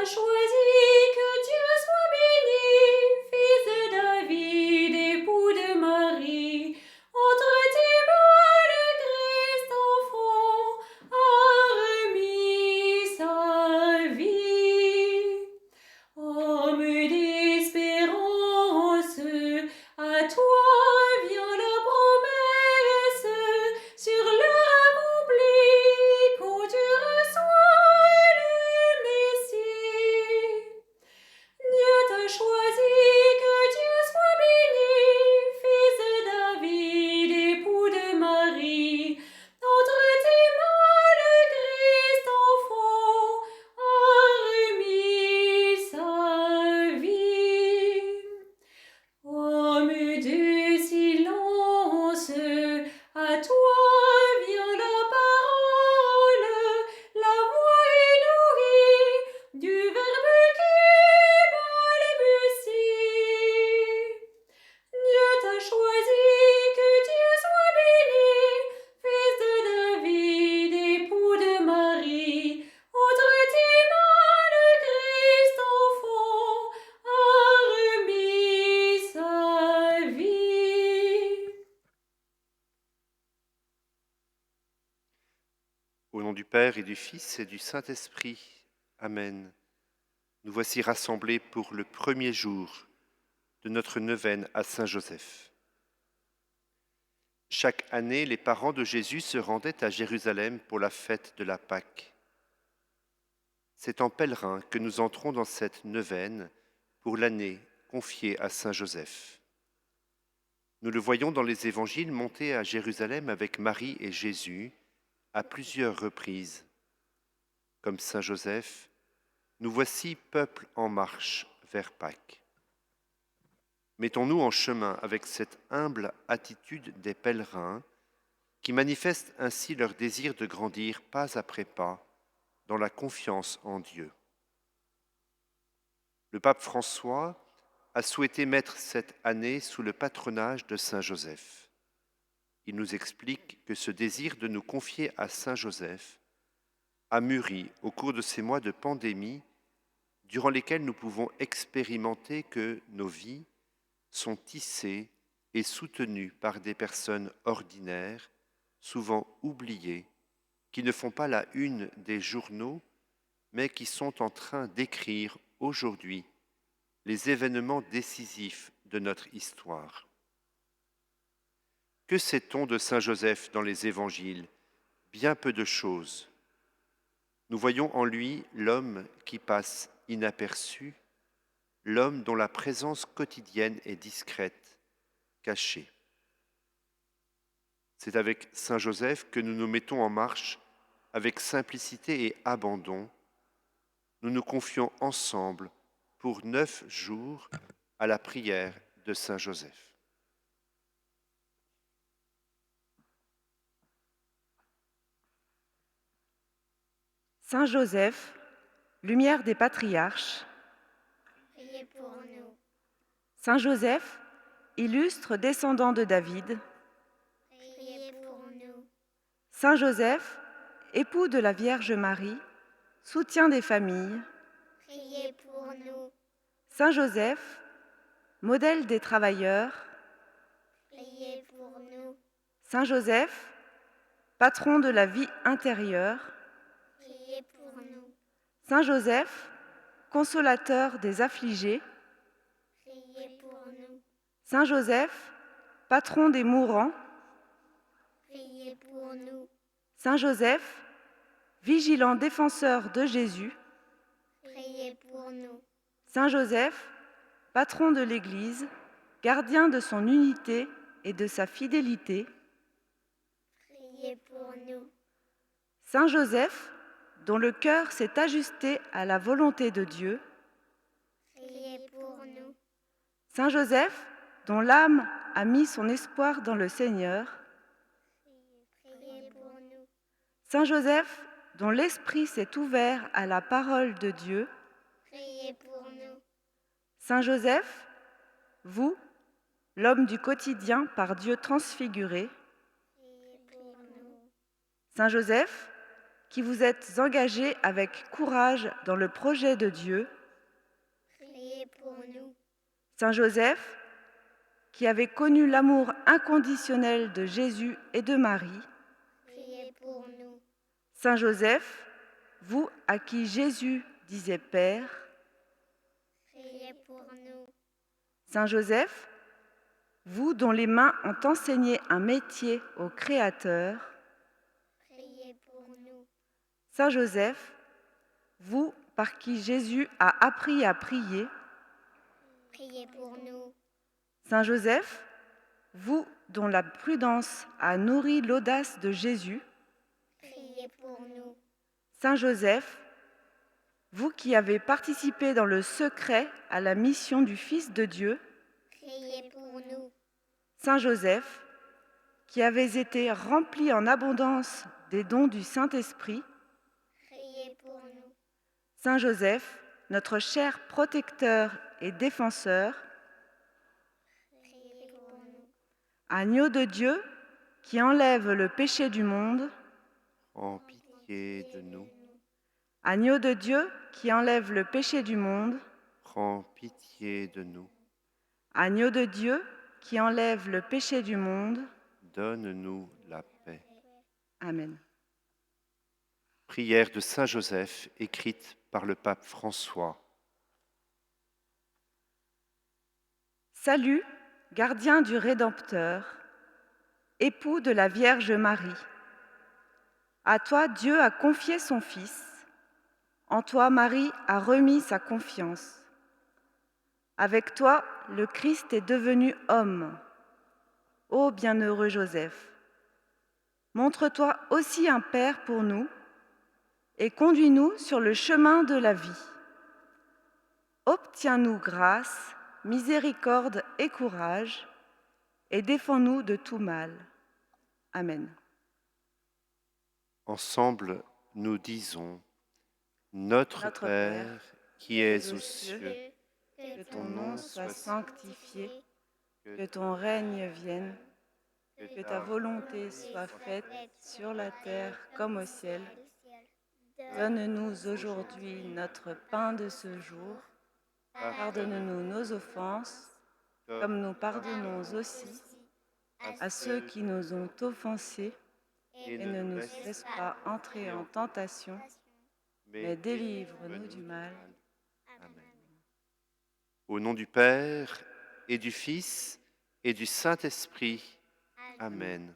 as choisi que Dieu soit béni, fils de David, époux de Marie. Entre tes mains, le Christ enfant a remis sa vie. Homme d'espérance, à toi vient la promesse, sur l'heure accomplie, quand tu reçois le Messie. Dieu t'a choisi, que Dieu soit béni, fils de David, époux de Marie. Entre tes mains, le Christ enfant a remis sa vie. Homme de silence, à toi vient la parole, la voix est nourrie du Verbe qui balbutie. Dieu t'a choisi, que Dieu soit béni, fils de David, époux de Marie. Entre tes mains, le Christ enfant a remis sa vie. Au nom du Père et du Fils et du Saint-Esprit. Amen. Nous voici rassemblés pour le premier jour de notre neuvaine à Saint-Joseph. Chaque année, les parents de Jésus se rendaient à Jérusalem pour la fête de la Pâque. C'est en pèlerin que nous entrons dans cette neuvaine pour l'année confiée à Saint-Joseph. Nous le voyons dans les évangiles monter à Jérusalem avec Marie et Jésus à plusieurs reprises. Comme Saint-Joseph, nous voici peuple en marche vers Pâques. Mettons-nous en chemin avec cette humble attitude des pèlerins qui manifestent ainsi leur désir de grandir pas après pas dans la confiance en Dieu. Le pape François a souhaité mettre cette année sous le patronage de Saint Joseph. Il nous explique que ce désir de nous confier à Saint Joseph a mûri au cours de ces mois de pandémie durant lesquels nous pouvons expérimenter que nos vies sont tissées et soutenues par des personnes ordinaires, souvent oubliées, qui ne font pas la une des journaux, mais qui sont en train d'écrire aujourd'hui les événements décisifs de notre histoire. Que sait-on de Saint Joseph dans les évangiles? Bien peu de choses. Nous voyons en lui l'homme qui passe inaperçu, l'homme dont la présence quotidienne est discrète, cachée. C'est avec Saint Joseph que nous nous mettons en marche avec simplicité et abandon. Nous nous confions ensemble pour 9 jours à la prière de Saint Joseph. Saint Joseph, lumière des patriarches. Priez pour nous. Saint Joseph, illustre descendant de David. Priez pour nous. Saint Joseph, époux de la Vierge Marie, soutien des familles. Priez pour nous. Saint Joseph, modèle des travailleurs. Priez pour nous. Saint Joseph, patron de la vie intérieure. Priez pour nous. Saint Joseph, consolateur des affligés. Priez pour nous. Saint Joseph, patron des mourants. Priez pour nous. Saint Joseph, vigilant défenseur de Jésus. Priez pour nous. Saint Joseph, patron de l'Église, gardien de son unité et de sa fidélité. Priez pour nous. Saint Joseph, dont le cœur s'est ajusté à la volonté de Dieu. Priez pour nous. Saint Joseph, dont l'âme a mis son espoir dans le Seigneur. Priez pour nous. Saint Joseph, dont l'esprit s'est ouvert à la parole de Dieu. Priez pour nous. Saint Joseph, vous, l'homme du quotidien par Dieu transfiguré. Priez pour nous. Saint Joseph, qui vous êtes engagés avec courage dans le projet de Dieu. Priez pour nous. Saint Joseph, qui avez connu l'amour inconditionnel de Jésus et de Marie. Priez pour nous. Saint Joseph, vous à qui Jésus disait Père. Priez pour nous. Saint Joseph, vous dont les mains ont enseigné un métier au Créateur. Priez pour nous. Saint Joseph, vous par qui Jésus a appris à prier. Priez pour nous. Saint Joseph, vous dont la prudence a nourri l'audace de Jésus. Priez pour nous. Saint Joseph, vous qui avez participé dans le secret à la mission du Fils de Dieu. Priez pour nous. Saint Joseph, qui avez été rempli en abondance des dons du Saint-Esprit. Priez pour nous. Saint Joseph, notre cher protecteur et défenseur. Priez pour nous. Agneau de Dieu, qui enlève le péché du monde. En pitié de nous. Agneau de Dieu, qui enlève le péché du monde. Prends pitié de nous. Agneau de Dieu, qui enlève le péché du monde. Donne-nous la paix. Amen. Prière de Saint Joseph, écrite par le pape François. Salut, gardien du Rédempteur, époux de la Vierge Marie. À toi, Dieu a confié son Fils. En toi, Marie a remis sa confiance. Avec toi, le Christ est devenu homme. Ô bienheureux Joseph, montre-toi aussi un Père pour nous et conduis-nous sur le chemin de la vie. Obtiens-nous grâce, miséricorde et courage, et défends-nous de tout mal. Amen. Ensemble, nous disons, Notre Notre Père, Père, qui es aux cieux, que ton nom soit sanctifié, que ton règne vienne, que ta volonté soit faite sur la terre comme au ciel. Donne-nous aujourd'hui notre pain de ce jour. Pardonne-nous nos offenses, comme nous pardonnons aussi à ceux qui nous ont offensés, et ne nous laisse pas entrer en tentation, mais délivre-nous du mal. Amen. Au nom du Père et du Fils et du Saint-Esprit. Amen.